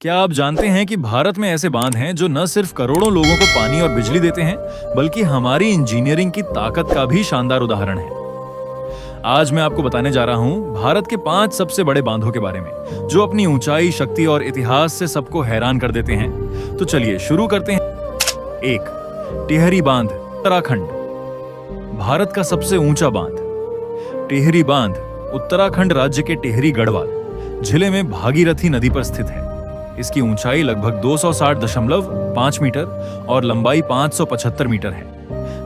क्या आप जानते हैं कि भारत में ऐसे बांध हैं जो न सिर्फ करोड़ों लोगों को पानी और बिजली देते हैं, बल्कि हमारी इंजीनियरिंग की ताकत का भी शानदार उदाहरण है। आज मैं आपको बताने जा रहा हूं भारत के 5 सबसे बड़े बांधों के बारे में, जो अपनी ऊंचाई, शक्ति और इतिहास से सबको हैरान कर देते हैं। तो चलिए शुरू करते हैं। 1. टिहरी बांध, उत्तराखंड। भारत का सबसे ऊंचा बांध टिहरी बांध उत्तराखंड राज्य के टिहरी गढ़वाल जिले में भागीरथी नदी पर स्थित है। इसकी ऊंचाई लगभग 260.5 मीटर और लंबाई 575 मीटर है।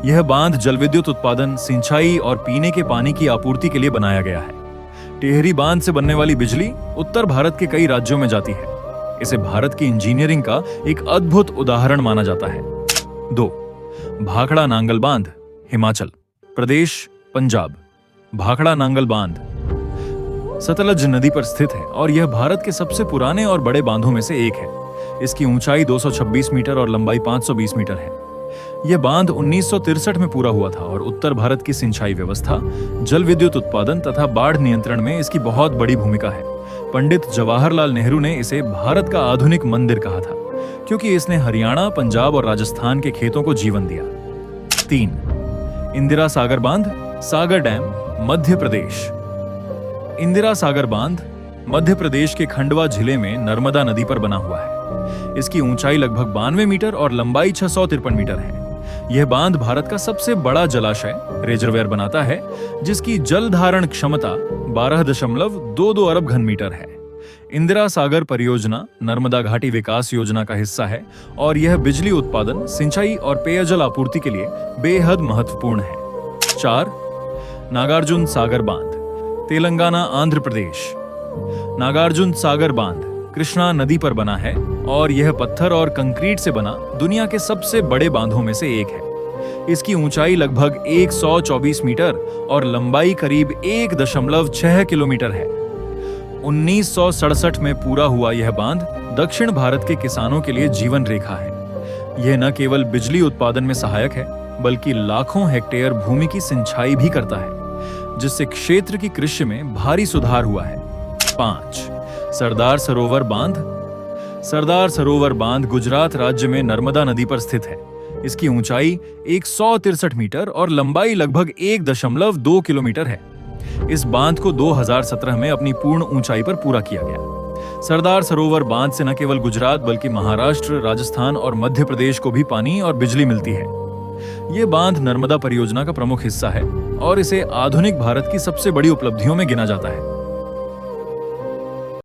यह बांध जल विद्युत उत्पादन, सिंचाई और पीने के पानी की आपूर्ति के लिए बनाया गया है। टिहरी बांध से बनने वाली बिजली उत्तर भारत के कई राज्यों में जाती है। इसे भारत की इंजीनियरिंग का एक अद्भुत उदाहरण माना जाता है। 2. भाखड़ा नांगल बांध, हिमाचल प्रदेश, पंजाब। भाखड़ा नांगल बांध सतलज नदी पर स्थित है और यह भारत के सबसे पुराने और बड़े बांधों में से एक है। इसकी ऊंचाई 226 मीटर और लंबाई 520 मीटर है। यह बांध 1963 में पूरा हुआ था और उत्तर भारत की सिंचाई व्यवस्था, जल विद्युत उत्पादन तथा बाढ़ नियंत्रण में इसकी बहुत बड़ी भूमिका है। पंडित जवाहरलाल नेहरू ने इसे भारत का आधुनिक मंदिर कहा था, क्योंकि इसने हरियाणा, पंजाब और राजस्थान के खेतों को जीवन दिया। 3. इंदिरा सागर बांध, सागर डैम, मध्य प्रदेश। इंदिरा सागर बांध मध्य प्रदेश के खंडवा जिले में नर्मदा नदी पर बना हुआ है। इसकी ऊंचाई लगभग 92 मीटर और लंबाई 653 मीटर है। यह बांध भारत का सबसे बड़ा जलाशय रिजर्वायर बनाता है, जिसकी जल धारण क्षमता 12.22 अरब घन मीटर है। इंदिरा सागर परियोजना नर्मदा घाटी विकास योजना का हिस्सा है और यह बिजली उत्पादन, सिंचाई और पेयजल आपूर्ति के लिए बेहद महत्वपूर्ण है। 4. नागार्जुन सागर बांध, तेलंगाना, आंध्र प्रदेश। नागार्जुन सागर बांध कृष्णा नदी पर बना है और यह पत्थर और कंक्रीट से बना दुनिया के सबसे बड़े बांधों में से एक है। इसकी ऊंचाई लगभग 124 मीटर और लंबाई करीब 1.6 किलोमीटर है। 1967 में पूरा हुआ यह बांध दक्षिण भारत के किसानों के लिए जीवन रेखा है। यह न केवल बिजली उत्पादन में सहायक है, बल्कि लाखों हेक्टेयर भूमि की सिंचाई भी करता है, जिससे क्षेत्र की कृषि में भारी सुधार हुआ है। 5. सरदार सरोवर बांध। सरदार सरोवर बांध गुजरात राज्य में नर्मदा नदी पर स्थित है। इसकी ऊंचाई 163 मीटर और लंबाई लगभग 1.2 किलोमीटर है। इस बांध को 2017 में अपनी पूर्ण ऊंचाई पर पूरा किया गया। सरदार सरोवर बांध से न केवल गुजरात बल्कि महाराष्ट्र, राजस्थान और मध्य प्रदेश को भी पानी और बिजली मिलती है। ये बांध नर्मदा परियोजना का प्रमुख हिस्सा है और इसे आधुनिक भारत की सबसे बड़ी उपलब्धियों में गिना जाता है।